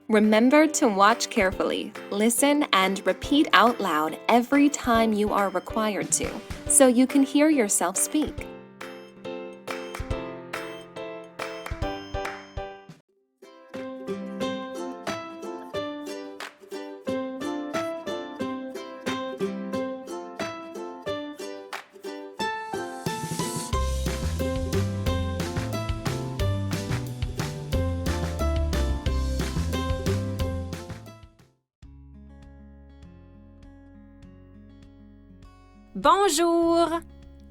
Remember to watch carefully, listen, and repeat out loud every time you are required to, so you can hear yourself speak. Bonjour!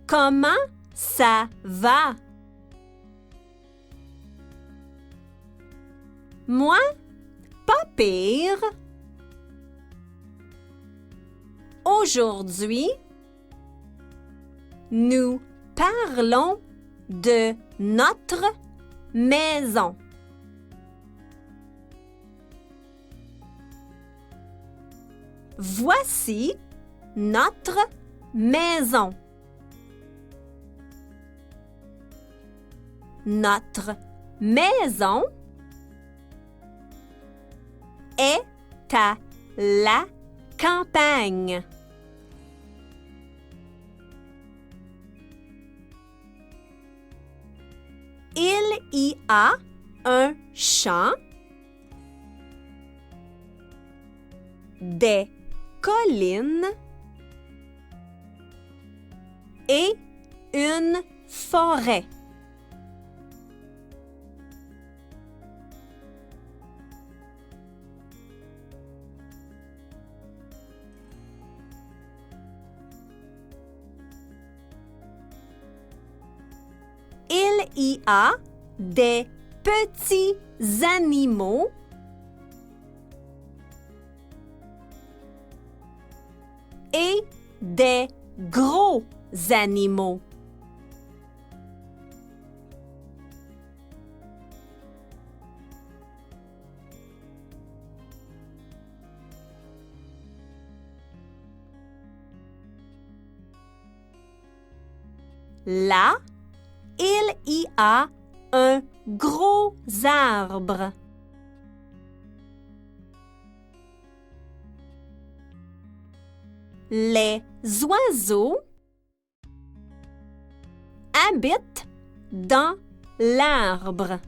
Comment ça va? Moi, pas pire. Aujourd'hui, nous parlons de notre maison. Voici notre maison. Notre maison est à la campagne. Il y a un champ, des collines et une forêt. Il y a des petits animaux et des gros animaux. Là, il y a un gros arbre. Les oiseaux habitent dans l'arbre.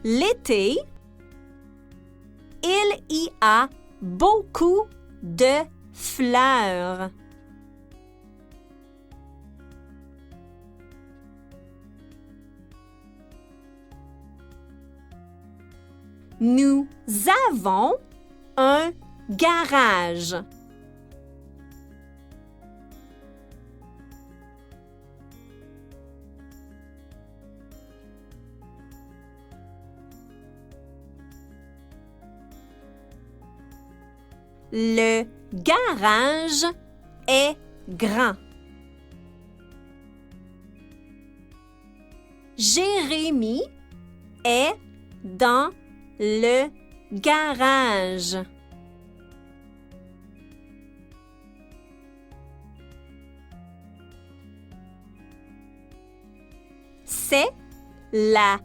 L'été, il y a beaucoup de fleurs. Nous avons un garage. Le garage est grand. Jérémie est dans le garage. C'est la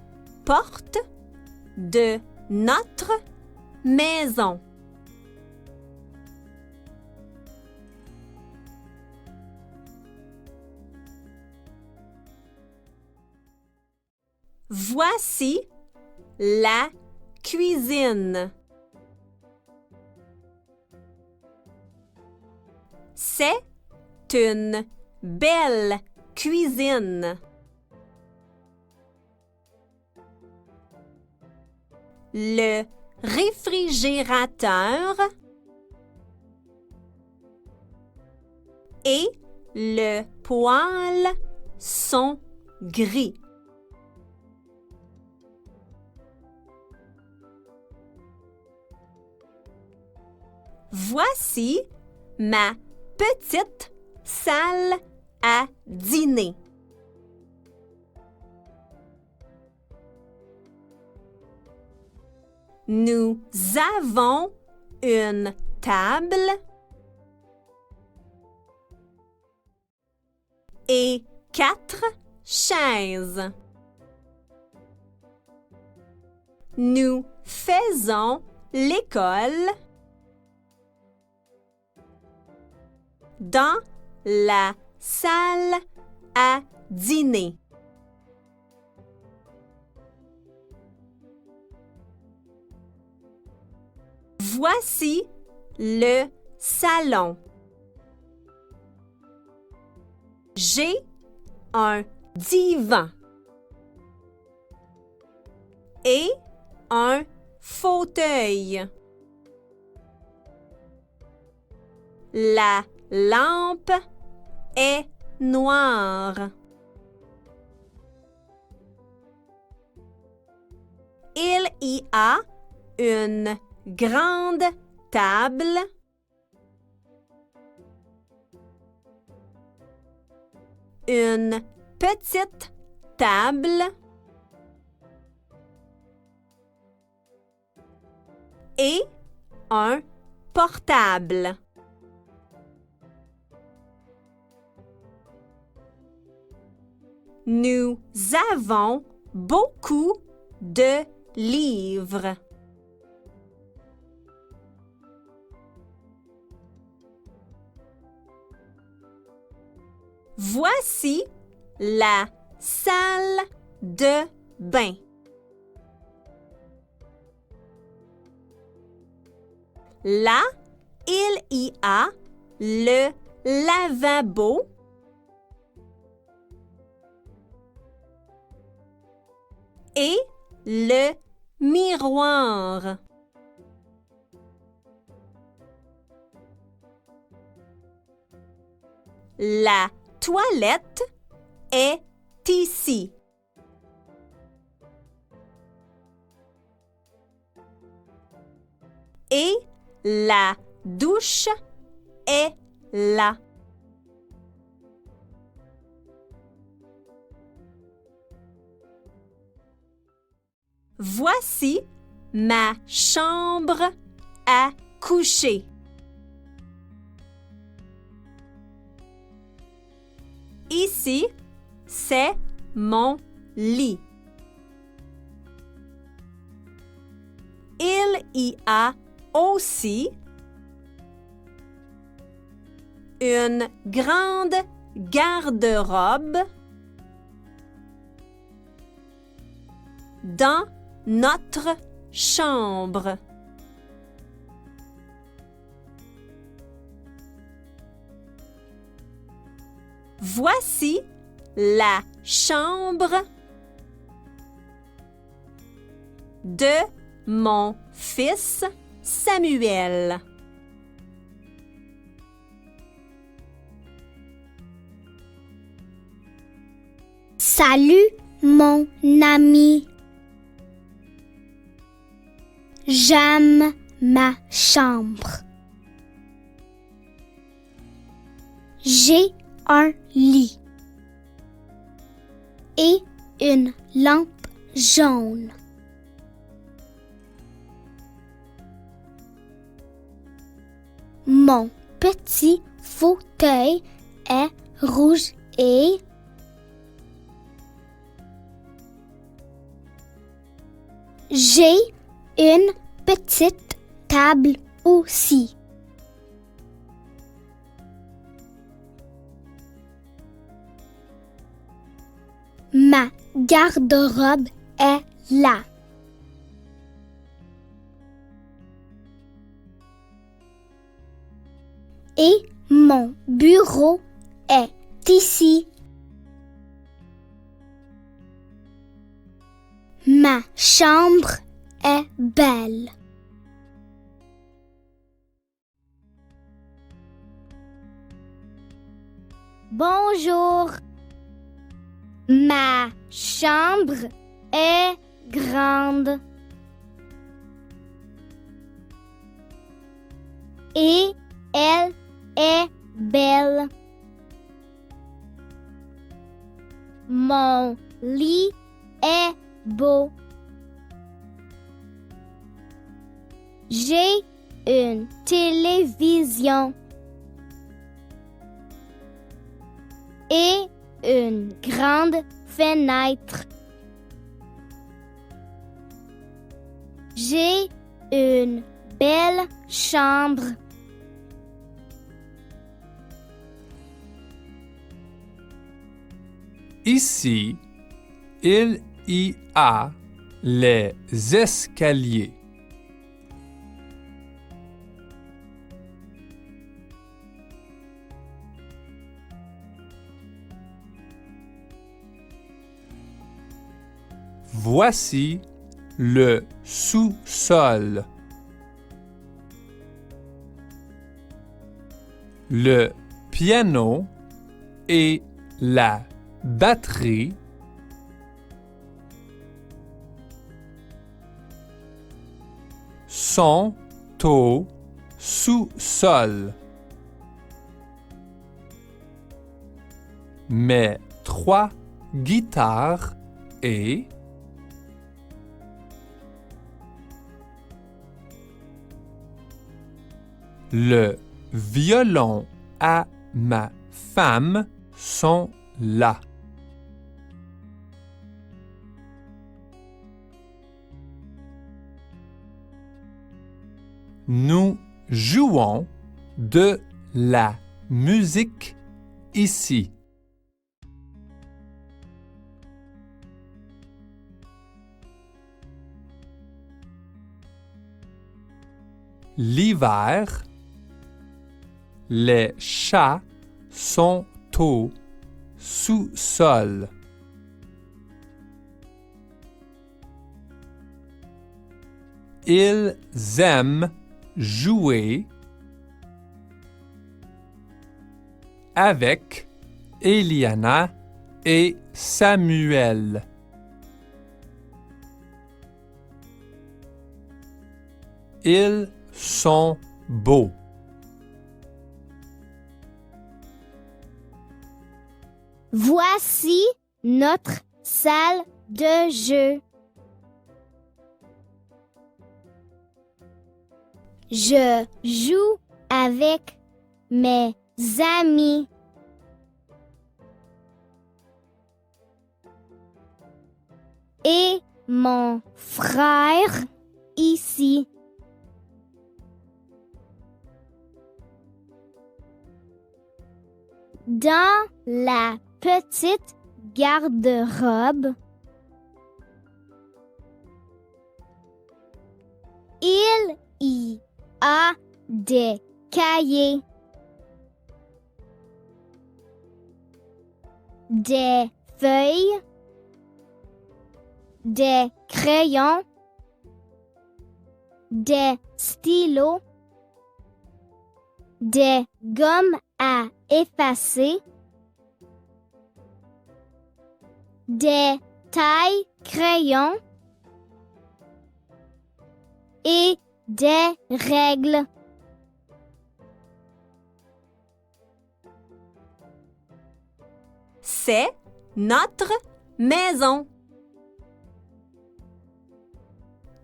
porte de notre maison. Voici la cuisine. C'est une belle cuisine. Le réfrigérateur et le poêle sont gris. Voici ma petite salle à dîner. Nous avons une table et 4 chaises. nous faisons l'école dans la salle à dîner. Voici le salon. J'ai un divan et un fauteuil. La lampe est noire. Il y a une grande table une petite table et un portable. Nous avons beaucoup de livres. Voici la salle de bain. Là, il y a le lavabo et le miroir. La toilette est ici. Et la douche est là. Voici ma chambre à coucher. Ici, c'est mon lit. Il y a aussi une grande garde-robe dans notre chambre. Voici la chambre de mon fils Samuel. Salut mon ami. J'aime ma chambre. J'ai un lit et une lampe jaune. Mon petit fauteuil est rouge et j'ai une petite table aussi. Ma garde-robe est là. Et mon bureau est ici. Ma chambre est belle. Bonjour. Ma chambre est grande. Et elle est belle. Mon lit est beau. J'ai une télévision et une grande fenêtre. J'ai une belle chambre. Ici, il y a les escaliers. Voici le sous-sol. Le piano et la batterie sont au sous-sol. Mes 3 guitares et le violon à ma femme sont là. Nous jouons de la musique ici. L'hiver, les chats sont au sous-sol. Ils aiment jouer avec Eliana et Samuel. Ils sont beaux. Voici notre salle de jeu. Je joue avec mes amis. Et mon frère ici. Dans la petite garde-robe, il y a des cahiers, des feuilles, des crayons, des stylos, des gommes à effacer, des tailles-crayons et des règles. C'est notre maison.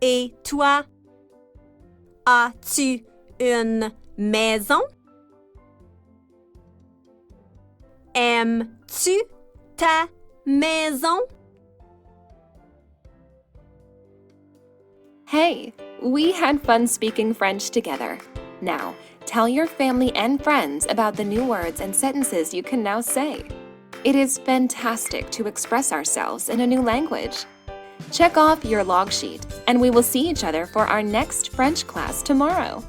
Et toi, as-tu une maison? Aimes-tu ta maison? Hey, we had fun speaking French together. Now, tell your family and friends about the new words and sentences you can now say. It is fantastic to express ourselves in a new language. Check off your log sheet, and we will see each other for our next French class tomorrow.